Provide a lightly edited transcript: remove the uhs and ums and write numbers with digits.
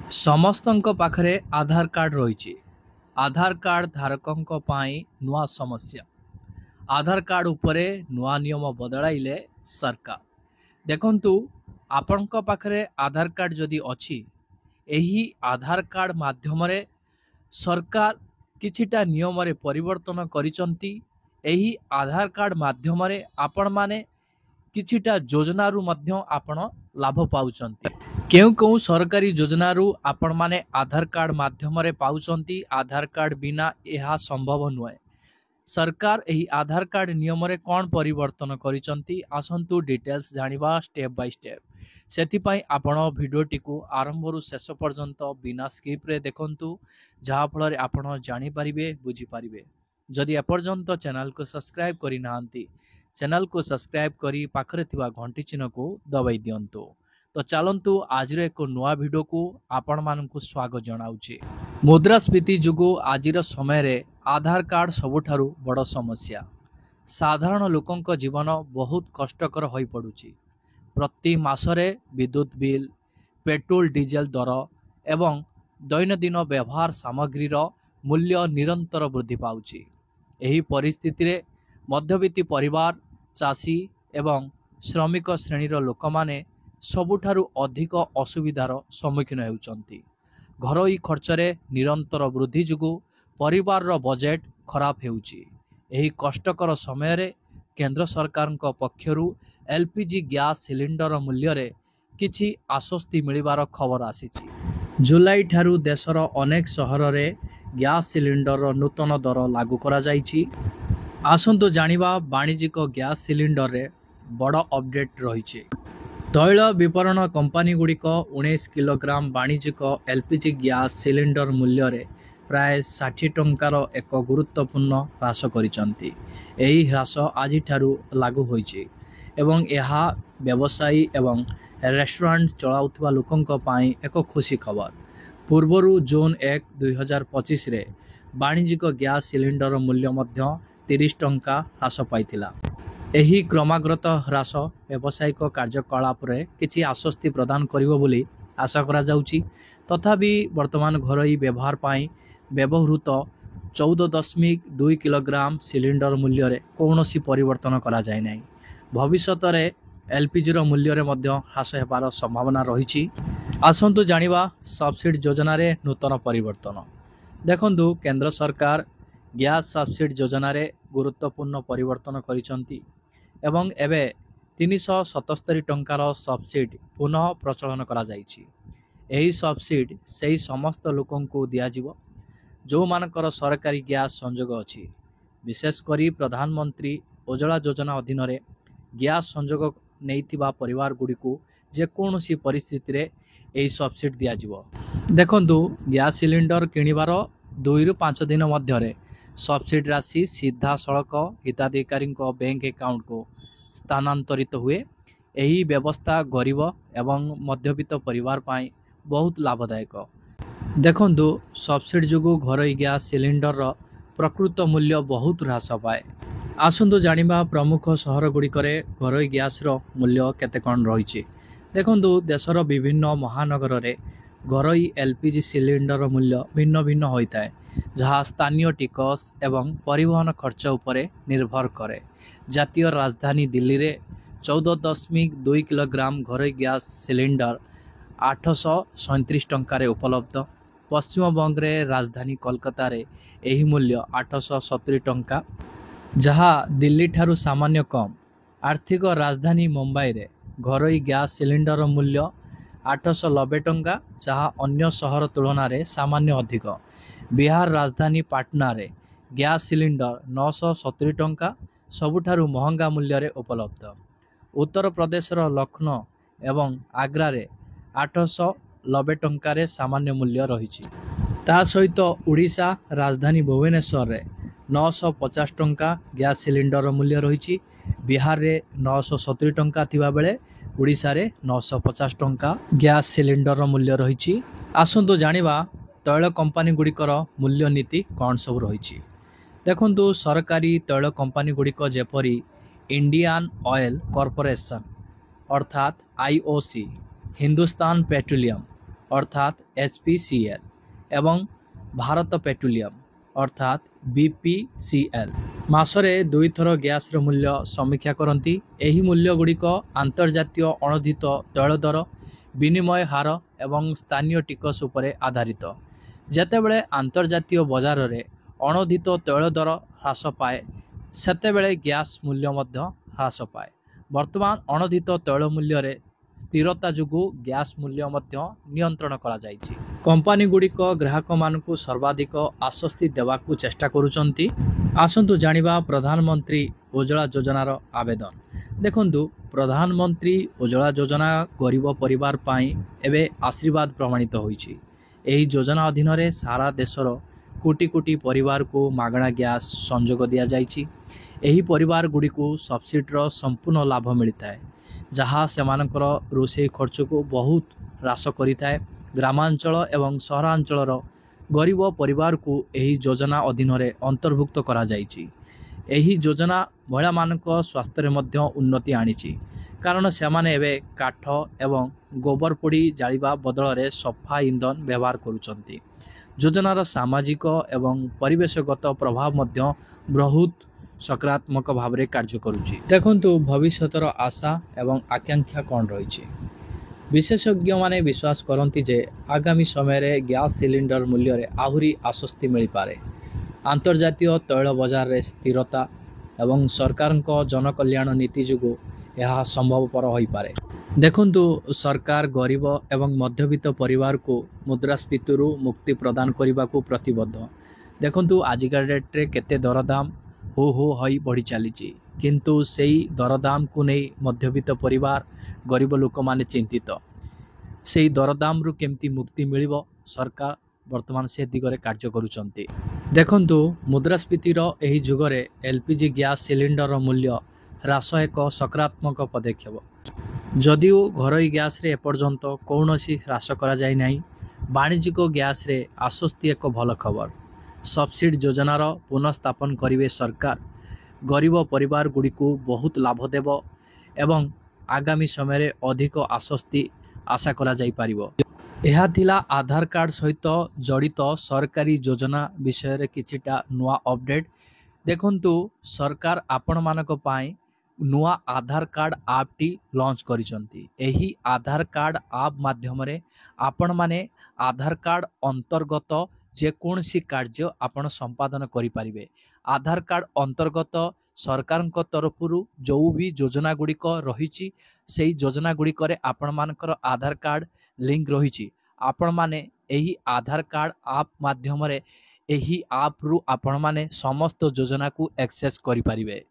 ସମସ୍ତଙ୍କ ପାଖରେ ଆଧାର କାର୍ଡ ରହିଛି। ଆଧାର କାର୍ଡ ଧାରକଙ୍କ ପାଇଁ ନୂଆ ସମସ୍ୟା। ଆଧାର କାର୍ଡ ଉପରେ ନୂଆ ନିୟମ ବଦଳାଇଲେ ସରକାର। ଦେଖନ୍ତୁ, ଆପଣଙ୍କ ପାଖରେ ଆଧାର କାର୍ଡ ଯଦି ଅଛି, ଏହି ଆଧାର କାର୍ଡ ମାଧ୍ୟମରେ ସରକାର କିଛିଟା ନିୟମରେ ପରିବର୍ତ୍ତନ କରିଛନ୍ତି। ଏହି ଆଧାର କାର୍ଡ ମାଧ୍ୟମରେ ଆପଣମାନେ କିଛିଟା ଯୋଜନାରୁ ମଧ୍ୟ ଆପଣ ଲାଭ ପାଉଛନ୍ତି। କେଉଁ ସରକାରୀ ଯୋଜନାରୁ ଆପଣମାନେ ଆଧାର କାର୍ଡ ମାଧ୍ୟମରେ ପାଉଛନ୍ତି? ଆଧାର କାର୍ଡ ବିନା ଏହା ସମ୍ଭବ ନୁହେଁ। ସରକାର ଏହି ଆଧାର କାର୍ଡ ନିୟମରେ କ'ଣ ପରିବର୍ତ୍ତନ କରିଛନ୍ତି, ଆସନ୍ତୁ ଡିଟେଲ୍ସ ଜାଣିବା ଷ୍ଟେପ୍ ବାଇ ଷ୍ଟେପ୍। ସେଥିପାଇଁ ଆପଣ ଭିଡ଼ିଓଟିକୁ ଆରମ୍ଭରୁ ଶେଷ ପର୍ଯ୍ୟନ୍ତ ବିନା ସ୍କିପ୍ରେ ଦେଖନ୍ତୁ, ଯାହାଫଳରେ ଆପଣ ଜାଣିପାରିବେ, ବୁଝିପାରିବେ। ଯଦି ଏପର୍ଯ୍ୟନ୍ତ ଚ୍ୟାନେଲକୁ ସବସ୍କ୍ରାଇବ୍ କରିନାହାନ୍ତି, ଚ୍ୟାନେଲକୁ ସବସ୍କ୍ରାଇବ୍ କରି ପାଖରେ ଥିବା ଘଣ୍ଟି ଚିହ୍ନକୁ ଦବାଇ ଦିଅନ୍ତୁ। ତ ଚାଲନ୍ତୁ ଆଜିର ଏକ ନୂଆ ଭିଡ଼ିଓକୁ ଆପଣମାନଙ୍କୁ ସ୍ୱାଗତ ଜଣାଉଛି। ମୁଦ୍ରାସ୍ଫୀତି ଯୋଗୁଁ ଆଜିର ସମୟରେ ଆଧାର କାର୍ଡ ସବୁଠାରୁ ବଡ଼ ସମସ୍ୟା। ସାଧାରଣ ଲୋକଙ୍କ ଜୀବନ ବହୁତ କଷ୍ଟକର ହୋଇପଡ଼ୁଛି। ପ୍ରତି ମାସରେ ବିଦ୍ୟୁତ୍ ବିଲ୍, ପେଟ୍ରୋଲ ଡିଜେଲ ଦର ଏବଂ ଦୈନନ୍ଦିନ ବ୍ୟବହାର ସାମଗ୍ରୀର ମୂଲ୍ୟ ନିରନ୍ତର ବୃଦ୍ଧି ପାଉଛି। ଏହି ପରିସ୍ଥିତିରେ ମଧ୍ୟବିତ୍ତ ପରିବାର, ଚାଷୀ ଏବଂ ଶ୍ରମିକ ଶ୍ରେଣୀର ଲୋକମାନେ ସବୁଠାରୁ ଅଧିକ ଅସୁବିଧାର ସମ୍ମୁଖୀନ ହେଉଛନ୍ତି। ଘରୋଇ ଖର୍ଚ୍ଚରେ ନିରନ୍ତର ବୃଦ୍ଧି ଯୋଗୁଁ ପରିବାରର ବଜେଟ୍ ଖରାପ ହେଉଛି। ଏହି କଷ୍ଟକର ସମୟରେ କେନ୍ଦ୍ର ସରକାରଙ୍କ ପକ୍ଷରୁ ଏଲ୍‌ପିଜି ଗ୍ୟାସ୍ ସିଲିଣ୍ଡର ମୂଲ୍ୟରେ କିଛି ଆଶ୍ୱସ୍ତି ମିଳିବାର ଖବର ଆସିଛି। ଜୁଲାଇ ଠାରୁ ଦେଶର ଅନେକ ସହରରେ ଗ୍ୟାସ୍ ସିଲିଣ୍ଡରର ନୂତନ ଦର ଲାଗୁ କରାଯାଇଛି। ଆସନ୍ତୁ ଜାଣିବା ବାଣିଜ୍ୟିକ ଗ୍ୟାସ୍ ସିଲିଣ୍ଡରରେ ବଡ଼ ଅପଡେଟ୍ ରହିଛି। ତୈଳ ବିପଣନ କମ୍ପାନୀଗୁଡ଼ିକ 19 କିଲୋଗ୍ରାମ ବାଣିଜ୍ୟିକ ଏଲ୍‌ପିଜି ଗ୍ୟାସ୍ ସିଲିଣ୍ଡର ମୂଲ୍ୟରେ ପ୍ରାୟ 60 ଟଙ୍କାର ଏକ ଗୁରୁତ୍ୱପୂର୍ଣ୍ଣ ହ୍ରାସ କରିଛନ୍ତି। ଏହି ହ୍ରାସ ଆଜିଠାରୁ ଲାଗୁ ହୋଇଛି ଏବଂ ଏହା ବ୍ୟବସାୟୀ ଏବଂ ରେଷ୍ଟୁରାଣ୍ଟ ଚଳାଉଥିବା ଲୋକଙ୍କ ପାଇଁ ଏକ ଖୁସି ଖବର। ପୂର୍ବରୁ ଜୁନ୍ 1, 2025ରେ ବାଣିଜ୍ୟିକ ଗ୍ୟାସ୍ ସିଲିଣ୍ଡର ମୂଲ୍ୟ ମଧ୍ୟ 30 ଟଙ୍କା ହ୍ରାସ ପାଇଥିଲା। ଏହି କ୍ରମାଗତ ହ୍ରାସ ବ୍ୟବସାୟିକ କାର୍ଯ୍ୟକଳାପରେ କିଛି ଆଶ୍ୱସ୍ତି ପ୍ରଦାନ କରିବ ବୋଲି ଆଶା କରାଯାଉଛି। ତଥାପି ବର୍ତ୍ତମାନ ଘରୋଇ ବ୍ୟବହାର ପାଇଁ ବ୍ୟବହୃତ 14.2 କିଲୋଗ୍ରାମ ସିଲିଣ୍ଡର ମୂଲ୍ୟରେ କୌଣସି ପରିବର୍ତ୍ତନ କରାଯାଇନାହିଁ। ଭବିଷ୍ୟତରେ ଏଲ୍‌ପିଜିର ମୂଲ୍ୟରେ ମଧ୍ୟ ହ୍ରାସ ହେବାର ସମ୍ଭାବନା ରହିଛି। ଆସନ୍ତୁ ଜାଣିବା ସବସିଡି ଯୋଜନାରେ ନୂତନ ପରିବର୍ତ୍ତନ। ଦେଖନ୍ତୁ, କେନ୍ଦ୍ର ସରକାର ଗ୍ୟାସ୍ ସବସିଡି ଯୋଜନାରେ ଗୁରୁତ୍ୱପୂର୍ଣ୍ଣ ପରିବର୍ତ୍ତନ କରିଛନ୍ତି ଏବଂ ଏବେ 377 ଟଙ୍କାର ସବସିଡି ପୁନଃ ପ୍ରଚଳନ କରାଯାଇଛି। ଏହି ସବସିଡି ସେହି ସମସ୍ତ ଲୋକଙ୍କୁ ଦିଆଯିବ ଯେଉଁମାନଙ୍କର ସରକାରୀ ଗ୍ୟାସ୍ ସଂଯୋଗ ଅଛି। ବିଶେଷ କରି ପ୍ରଧାନମନ୍ତ୍ରୀ ଉଜ୍ଜ୍ୱଳା ଯୋଜନା ଅଧୀନରେ ଗ୍ୟାସ୍ ସଂଯୋଗ ନେଇଥିବା ପରିବାରଗୁଡ଼ିକୁ ଯେକୌଣସି ପରିସ୍ଥିତିରେ ଏହି ସବସିଡି ଦିଆଯିବ। ଦେଖନ୍ତୁ, ଗ୍ୟାସ୍ ସିଲିଣ୍ଡର କିଣିବାର 2ରୁ 5 ଦିନ ମଧ୍ୟରେ ସବସିଡି ରାଶି ସିଧାସଳଖ ହିତାଧିକାରୀଙ୍କ ବ୍ୟାଙ୍କ ଆକାଉଣ୍ଟକୁ ସ୍ଥାନାନ୍ତରିତ ହୁଏ। ଏହି ବ୍ୟବସ୍ଥା ଗରିବ ଏବଂ ମଧ୍ୟବିତ୍ତ ପରିବାର ପାଇଁ ବହୁତ ଲାଭଦାୟକ। ଦେଖନ୍ତୁ, ସବସିଡି ଯୋଗୁଁ ଘରୋଇ ଗ୍ୟାସ୍ ସିଲିଣ୍ଡରର ପ୍ରକୃତ ମୂଲ୍ୟ ବହୁତ ହ୍ରାସ ପାଏ। ଆସନ୍ତୁ ଜାଣିବା ପ୍ରମୁଖ ସହରଗୁଡ଼ିକରେ ଘରୋଇ ଗ୍ୟାସ୍ର ମୂଲ୍ୟ କେତେ କ'ଣ ରହିଛି। ଦେଖନ୍ତୁ, ଦେଶର ବିଭିନ୍ନ ମହାନଗରରେ ଘରୋଇ ଏଲ୍‌ପିଜି ସିଲିଣ୍ଡର ମୂଲ୍ୟ ଭିନ୍ନ ଭିନ୍ନ ହୋଇଥାଏ, ଯାହା ସ୍ଥାନୀୟ ଟିକସ ଏବଂ ପରିବହନ ଖର୍ଚ୍ଚ ଉପରେ ନିର୍ଭର କରେ। ଜାତୀୟ ରାଜଧାନୀ ଦିଲ୍ଲୀରେ 14.2 କିଲୋଗ୍ରାମ ଘରୋଇ ଗ୍ୟାସ୍ ସିଲିଣ୍ଡର 837 ଟଙ୍କାରେ ଉପଲବ୍ଧ। ପଶ୍ଚିମବଙ୍ଗରେ ରାଜଧାନୀ କୋଲକାତାରେ ଏହି ମୂଲ୍ୟ 870 ଟଙ୍କା, ଯାହା ଦିଲ୍ଲୀଠାରୁ ସାମାନ୍ୟ କମ୍। ଆର୍ଥିକ ରାଜଧାନୀ ମୁମ୍ବାଇରେ ଘରୋଇ ଗ୍ୟାସ୍ ସିଲିଣ୍ଡର ମୂଲ୍ୟ 890 ଟଙ୍କା, ଯାହା ଅନ୍ୟ ସହର ତୁଳନାରେ ସାମାନ୍ୟ ଅଧିକ। ବିହାର ରାଜଧାନୀ ପାଟନାରେ ଗ୍ୟାସ୍ ସିଲିଣ୍ଡର 970 ଟଙ୍କା, ସବୁଠାରୁ ମହଙ୍ଗା ମୂଲ୍ୟରେ ଉପଲବ୍ଧ। ଉତ୍ତରପ୍ରଦେଶର ଲକ୍ଷ୍ନୌ ଏବଂ ଆଗ୍ରାରେ 890 ଟଙ୍କାରେ ସାମାନ୍ୟ ମୂଲ୍ୟ ରହିଛି। ତା ସହିତ ଓଡ଼ିଶା ରାଜଧାନୀ ଭୁବନେଶ୍ୱରରେ 950 ଟଙ୍କା ଗ୍ୟାସ୍ ସିଲିଣ୍ଡର ମୂଲ୍ୟ ରହିଛି। ବିହାରରେ 970 ଟଙ୍କା ଥିବାବେଳେ ଓଡ଼ିଶାରେ 950 ଟଙ୍କା ଗ୍ୟାସ୍ ସିଲିଣ୍ଡରର ମୂଲ୍ୟ ରହିଛି। ଆସନ୍ତୁ ଜାଣିବା ତୈଳ କମ୍ପାନୀଗୁଡ଼ିକର ମୂଲ୍ୟ ନୀତି କ'ଣ ସବୁ ରହିଛି। ଦେଖନ୍ତୁ, ସରକାରୀ ତୈଳ କମ୍ପାନୀଗୁଡ଼ିକ ଯେପରି ଇଣ୍ଡିଆନ୍ ଅଏଲ୍ କର୍ପୋରେସନ୍ ଅର୍ଥାତ୍ IOC, ହିନ୍ଦୁସ୍ତାନ ପେଟ୍ରୋଲିୟମ, अर्थात HPCL एवं भारत पेट्रोलियम अर्थात BPCL मासरे 2 थर गैस रो मूल्य समीक्षा करती। एही मूल्य गुड़िक आंतर्जातीय अणुधित तैल दर विनिमय हार एवं स्थानीय टिकस उपरे आधारित। जेतेबेले आंतर्जातीय बजार रे अणुधित तैल दर ह्रास पाए सेतेबेले गैस मूल्य मध्य ह्रास पाए। वर्तमान अणुधित तैल मूल्य रे स्थिरता जुगु गैस मूल्य मध्य नियंत्रण करा जायछि। कंपनी गुड़िक ग्राहक मानकु सर्वाधिक आश्वस्ति देवाकू चेष्टा करुचंती। आसंतु जानिबा प्रधानमंत्री उज्ज्वला योजनार आवेदन। देखंतु प्रधानमंत्री उज्ज्वला योजना गरीब परिवार पाई एबे आशीर्वाद प्रमाणित होईछि। एही योजना अधीन रे सारा देशर कोटी कोटी परिवार को मागणा गैस संजोग दिया जायछि। एही परिवार गुड़िकु सब्सिडीर संपूर्ण लाभ मिलता है जहाँ सेमानकर रोषेई खर्च को बहुत ह्रास करिथाए। ग्रामांचल एवं सहरांचलर गरीब परिवार को एही योजना अधीन रे अंतर्भुक्त करा जायछि। एही योजना महिला मानक स्वास्थ्य रे मध्य उन्नति आनिछि कारण सेमाने एबे काठ एवं गोबर पोड़ी जालिबा बदल रे सफा इंधन व्यवहार करुचंती। योजनार सामाजिक एवं परिवेशगत प्रभाव मध्य बहुत सकारात्मक भाव रे कार्य करुछि। देखंतु भविष्यतर आशा एवं आकांक्षा कौन रही। विशेषज्ञ माने विश्वास करती जे आगामी समय रे गैस सिलिंडर मूल्य रे आहुरी आश्वस्ति मिल पारे। आंतर्जातीय तैल बजार रे स्थिरता एवं सरकार जनकल्याण नीति जुगु यह संभवपर होई पारे। देखंतु सरकार गरीब एवं मध्यवित्त परिवार को मुद्रास्फीति मुक्ति प्रदान करने को प्रतिबद्ध। देखंतु आजिका डेट रे केते दरदाम हो हई बढ़ी चली किंतु सेई दरदाम को नहीं मध्यवित्त परिवार गरीब लोक माने चिंतित। सेई दरदाम रु केमती मुक्ति मिलिबो सरकार वर्तमान से दिगरे कार्य करुचंती। देखंतु मुद्रास्फीतिर एही जुगरे LPG गैस सिलिंडर मूल्य ह्रास एक सकारात्मक पदक्षेप। जदिओ घरोई गैस रे एपर्यंत कौनसी ह्रास करा जाय नाही, वाणिज्यिक गैस रे आश्वस्ति एक भल खबर। सब्सिडी योजनार पुनर्स्थापन करिवे सरकार गरीब परिवार गुड़िकु बहुत लाभ देव एवं आगामी समय रे अधिक आश्वस्ति आशा करा जाई पारिबो। यह थिला आधार कार्ड सहित जड़ित सरकारी योजना विषय रे किछिटा नुआ अपडेट। देखंतु सरकार आपण मानक पाई नुआ आधार कार्ड आप टी लॉन्च करिसंती। एही आधार कार्ड आप माध्यम रे आपण माने आधार कार्ड अंतर्गत जे कोनसी कार्य आपण संपादन करि पारिबे। आधार कार्ड अंतर्गत सरकार तरफ जो भी योजना गुड़िक रही से योजना गुड़िक आपण मानकर आधार कार्ड लिंक रही। आपण माने एही आधार कार्ड आप माध्यम रे एही आप रु आपण माने समस्त योजना को एक्सेस करि पारिबे।